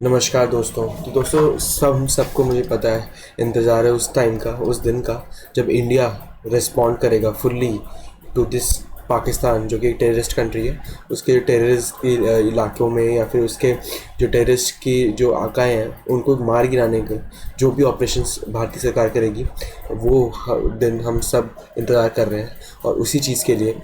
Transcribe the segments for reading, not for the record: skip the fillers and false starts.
नमस्कार दोस्तों। तो दोस्तों सबको मुझे पता है, इंतज़ार है उस टाइम का, उस दिन का जब इंडिया रिस्पॉन्ड करेगा फुल्ली टू दिस पाकिस्तान, जो कि एक टेररिस्ट कंट्री है। उसके टेररिस्ट की इलाकों में या फिर उसके जो टेररिस्ट की जो आकाएँ हैं उनको मार गिराने के जो भी ऑपरेशंस भारतीय सरकार करेगी, वो दिन हम सब इंतज़ार कर रहे हैं। और उसी चीज़ के लिए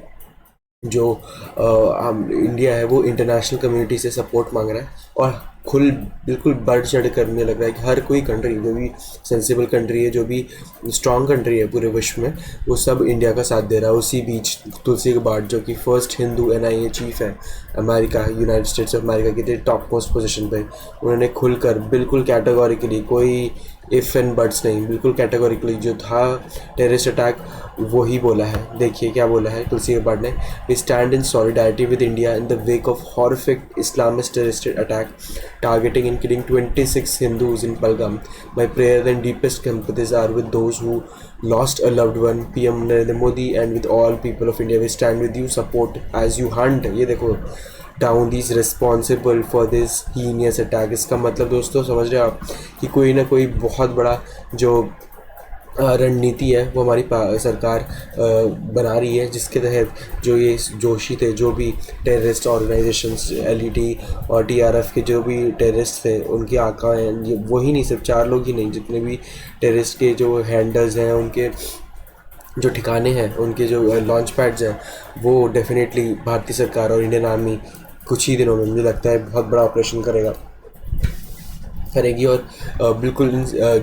जो हम इंडिया है वो इंटरनेशनल कम्युनिटी से सपोर्ट मांग रहा है और खुल बिल्कुल बढ़ चढ़ करने लग रहा है कि हर कोई कंट्री, जो भी सेंसिबल कंट्री है, जो भी स्ट्रॉन्ग कंट्री है पूरे विश्व में, वो सब इंडिया का साथ दे रहा है। उसी बीच तुलसी गबार्ड, जो कि फर्स्ट हिंदू एनआईए चीफ है America, United states of America के टॉप मोस्ट पोजीशन पे, उन्होंने खुलकर बिल्कुल कैटेगोरिकली, कोई इफ़ एंड बट्स नहीं, बिल्कुल कैटेगोरिकली जो था टेररिस्ट अटैक वो ही बोला है। देखिए क्या बोला है तुलसी गबार्ड ने। We stand in solidarity with India in the wake of horrific Islamist terrorist attack targeting and killing 26 Hindus in Palgam. My prayer and deepest sympathies are with those who lost a loved one. PM Narendra Modi and with all people of India, we stand with you, support as you hunt, ये देखो, down these responsible for this heinous attack। इसका मतलब दोस्तों समझ रहे हो आप कि कोई ना कोई बहुत बड़ा जो रणनीति है वो हमारी सरकार बना रही है, जिसके तहत जो ये जोशी थे, जो भी टेररिस्ट ऑर्गेनाइजेशंस, एलईटी और टीआरएफ के जो भी टेररिस्ट थे, उनके आका हैं, ये वही नहीं, सिर्फ 4 लोग ही नहीं, जितने भी टेररिस्ट के जो हैंडल्स हैं, उनके जो ठिकाने हैं, उनके जो लॉन्च पैड्स हैं, वो डेफिनेटली भारतीय सरकार और इंडियन आर्मी कुछ ही दिनों में, मुझे लगता है, बहुत बड़ा ऑपरेशन करेगी। और बिल्कुल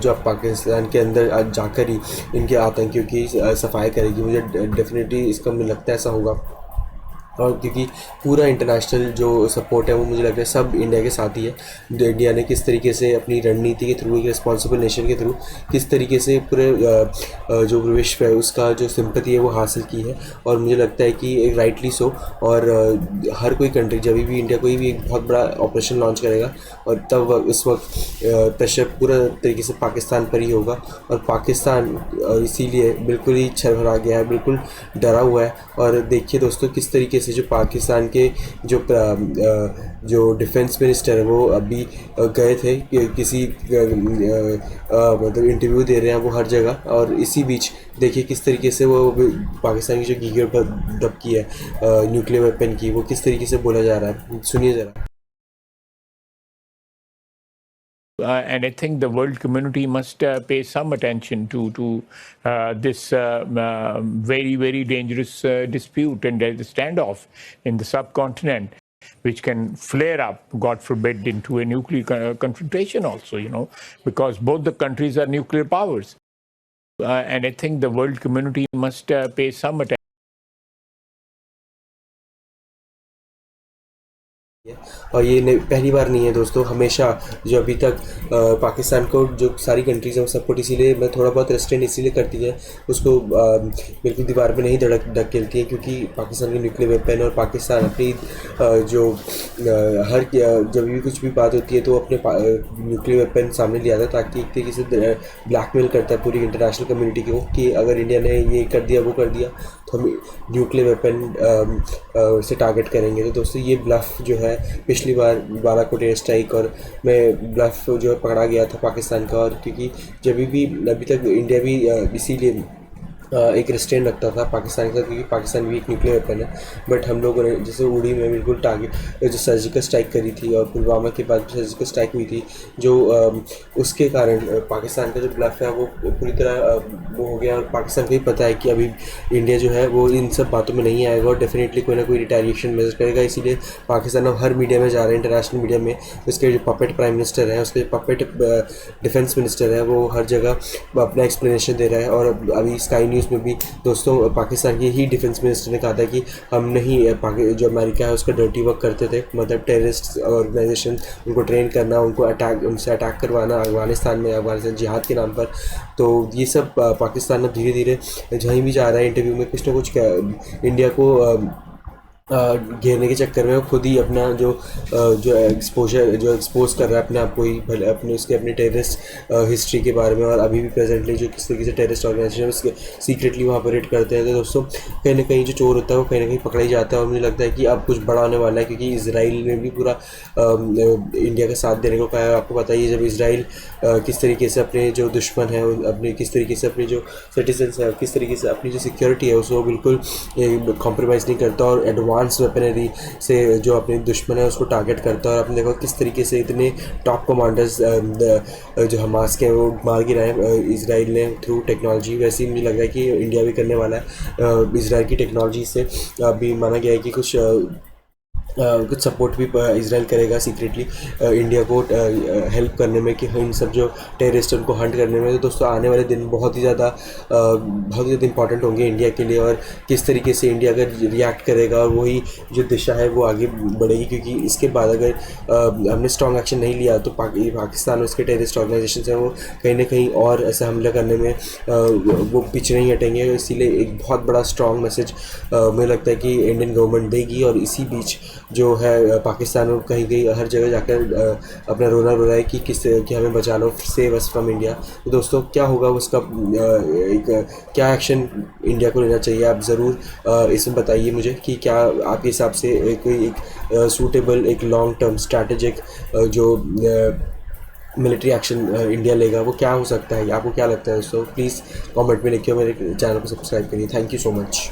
जो पाकिस्तान के अंदर जाकर ही इनके आतंकियों की सफाई करेगी। मुझे डेफिनेटली इसका मुझे लगता है ऐसा होगा। और क्योंकि पूरा इंटरनेशनल जो सपोर्ट है वो मुझे लगता है सब इंडिया के साथ ही है। इंडिया ने किस तरीके से अपनी रणनीति के थ्रू, एक रिस्पॉन्सिबल नेशन के थ्रू, किस तरीके से पूरे जो विश्व है उसका जो सिंपैथी है वो हासिल की है। और मुझे लगता है कि एक राइटली सो। और हर कोई कंट्री जब भी इंडिया कोई भी एक बहुत बड़ा ऑपरेशन लॉन्च करेगा, और तब उस वक्त प्रेशर पूरा तरीके से पाकिस्तान पर ही होगा। और पाकिस्तान इसीलिए बिल्कुल ही छरभरा गया है, बिल्कुल डरा हुआ है। और देखिए दोस्तों, किस तरीके से जो पाकिस्तान के जो डिफेंस मिनिस्टर है वो अभी गए थे किसी मतलब इंटरव्यू दे रहे हैं वो हर जगह। और इसी बीच देखिए किस तरीके से वो पाकिस्तान की जो गीगर पर दबकी है न्यूक्लियर वेपन की, वो किस तरीके से बोला जा रहा है, सुनिए ज़रा। And I think the world community must pay some attention to this very dangerous dispute and the standoff in the subcontinent, which can flare up, God forbid, into a nuclear confrontation also, because both the countries are nuclear powers. And I think the world community must pay some attention. और ये पहली बार नहीं है दोस्तों, हमेशा जो अभी तक पाकिस्तान को जो सारी कंट्रीज हैं वो सपोर्ट इसीलिए, मैं थोड़ा बहुत रेस्ट्रेंट इसीलिए करती है उसको, बिल्कुल दीवार पे नहीं धकेलती है, क्योंकि पाकिस्तान की न्यूक्लियर वेपन और पाकिस्तान अपनी जो हर जब भी कुछ भी बात होती है तो अपने न्यूक्लियर वेपन सामने ले आता है, ताकि एक तरीके से ब्लैकमेल करता है पूरी इंटरनेशनल कम्युनिटी को कि अगर इंडिया ने ये कर दिया, वो कर दिया, तो हम न्यूक्लियर वेपन से टारगेट करेंगे। तो दोस्तों ये ब्लफ जो है, पिछली बार बालाकोट एयर स्ट्राइक और में ब्लफ जो है पकड़ा गया था पाकिस्तान का। और क्योंकि जब भी अभी तक इंडिया भी इसीलिए एक रिस्ट्रेन रखता था पाकिस्तान के साथ, क्योंकि पाकिस्तान भी एक न्यूक्लियर वेपन है। बट हम लोगों ने जैसे उड़ी में बिल्कुल टारगेट जो सर्जिकल स्ट्राइक करी थी, और पुलवामा के बाद सर्जिकल स्ट्राइक हुई थी, जो उसके कारण पाकिस्तान का जो ब्लफ है वो पूरी तरह वो हो गया। और पाकिस्तान को भी पता है कि अभी इंडिया जो है वो इन सब बातों में नहीं आएगा, और डेफिनेटली कोई ना कोई रिटेलिएशन मेजर करेगा। इसीलिए पाकिस्तान अब हर मीडिया में जा रहा है, इंटरनेशनल मीडिया में। उसके जो पपेट प्राइम मिनिस्टर है, उसके पपेट डिफेंस मिनिस्टर है, वो हर जगह अपना एक्सप्लेनेशन दे रहा है। और अभी स्काई न्यूज़ में भी दोस्तों पाकिस्तान के ही डिफेंस मिनिस्टर ने कहा था कि हम नहीं, जो अमेरिका है उसका डर्टी वर्क करते थे, मतलब टेररिस्ट ऑर्गेनाइजेशन, उनको ट्रेन करना, उनसे अटैक करवाना अफगानिस्तान जिहाद के नाम पर। तो ये सब पाकिस्तान अब धीरे धीरे जहीं भी जा रहा है इंटरव्यू में कुछ ना कुछ इंडिया को घेरने के चक्कर में वो खुद ही अपना जो एक्सपोज कर रहा है अपने आप को ही, भले अपने उसके अपने टेररिस्ट हिस्ट्री के बारे में, और अभी भी प्रेजेंटली जो किस तरीके से टेररिस्ट ऑर्गेनाइजेशन उसके सीक्रेटली वहाँ पर रेड करते हैं। तो दोस्तों कहीं ना कहीं जो चोर होता है वो कहीं ना कहीं पकड़ा ही जाता है, और मुझे लगता है कि अब कुछ बड़ा होने वाला है, क्योंकि इसराइल ने भी पूरा इंडिया का साथ देने को कहा है। आपको पता ही है जब इसराइल किस तरीके से अपने जो दुश्मन है, अपने किस तरीके से अपने जो सिटीजन्स है, किस तरीके से अपनी जो सिक्योरिटी है उसको बिल्कुल कॉम्प्रोमाइज़ नहीं करता, और एडवांस वेपनरी से जो अपने दुश्मन है उसको टारगेट करता है। और आपने देखा किस तरीके से इतने टॉप कमांडर्स जो हमास के हैं वो मार गिराए इसराइल ने थ्रू टेक्नोलॉजी। वैसे ही मुझे लग रहा है कि इंडिया भी करने वाला है इसराइल की टेक्नोलॉजी से। अभी माना गया है कि कुछ सपोर्ट भी इसराइल करेगा सीक्रेटली इंडिया को हेल्प करने में, कि इन सब जो टेररिस्ट उनको हंट करने में। तो दोस्तों आने वाले दिन बहुत ही ज़्यादा इंपॉर्टेंट होंगे इंडिया के लिए, और किस तरीके से इंडिया अगर रिएक्ट करेगा और वही जो दिशा है वो आगे बढ़ेगी। क्योंकि इसके बाद अगर हमने स्ट्रॉन्ग एक्शन नहीं लिया तो पाकिस्तान और उसके टेररिस्ट ऑर्गेनाइजेशन हैं वो कहीं ना कहीं और ऐसा हमला करने में वो पीछे नहीं हटेंगे। इसीलिए एक बहुत बड़ा स्ट्रॉन्ग मैसेज मुझे लगता है कि इंडियन गवर्नमेंट देगी। और इसी बीच जो है पाकिस्तान में कहीं कहीं हर जगह जाकर अपना रोना रो रहा है कि हमें बचा लो, सेव अस फ्रॉम इंडिया। तो दोस्तों क्या होगा उसका क्या एक्शन इंडिया को लेना चाहिए, आप ज़रूर इसमें बताइए मुझे कि क्या आपके हिसाब से कोई एक सूटेबल एक लॉन्ग टर्म स्ट्रैटेजिक जो मिलिट्री एक्शन इंडिया लेगा वो क्या हो सकता है, आपको क्या लगता है दोस्तों? प्लीज़ कमेंट में लिखिए, मेरे चैनल को सब्सक्राइब करिए। Thank you so much.